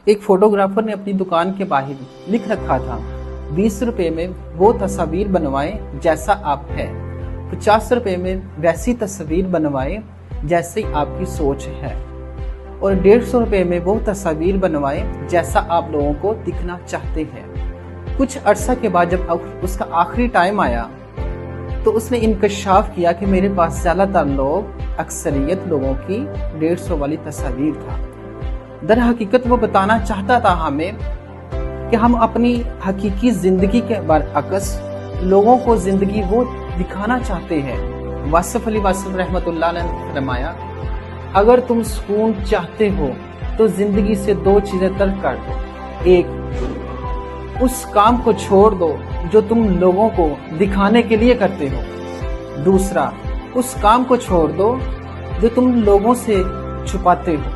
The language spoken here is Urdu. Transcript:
ایک فوٹوگرافر نے اپنی دکان کے باہر لکھ رکھا تھا 20 روپے میں وہ تصاویر بنوائیں جیسا آپ ہے، 50 روپے میں ویسی تصویر بنوائیں جیسی آپ کی سوچ ہے، اور 150 روپے میں وہ تصاویر بنوائیں جیسا آپ لوگوں کو دکھنا چاہتے ہیں۔ کچھ عرصہ کے بعد جب اس کا آخری ٹائم آیا تو اس نے انکشاف کیا کہ میرے پاس زیادہ تر لوگ، اکثریت لوگوں کی 150 والی تصاویر تھا۔ در حقیقت وہ بتانا چاہتا تھا ہمیں کہ ہم اپنی حقیقی زندگی کے برعکس لوگوں کو زندگی وہ دکھانا چاہتے ہیں۔ واصف علی واصف رحمۃ اللہ علیہ نے فرمایا، اگر تم سکون چاہتے ہو تو زندگی سے 2 چیزیں ترک کر دو۔ ایک، اس کام کو چھوڑ دو جو تم لوگوں کو دکھانے کے لیے کرتے ہو۔ دوسرا، اس کام کو چھوڑ دو جو تم لوگوں سے چھپاتے ہو۔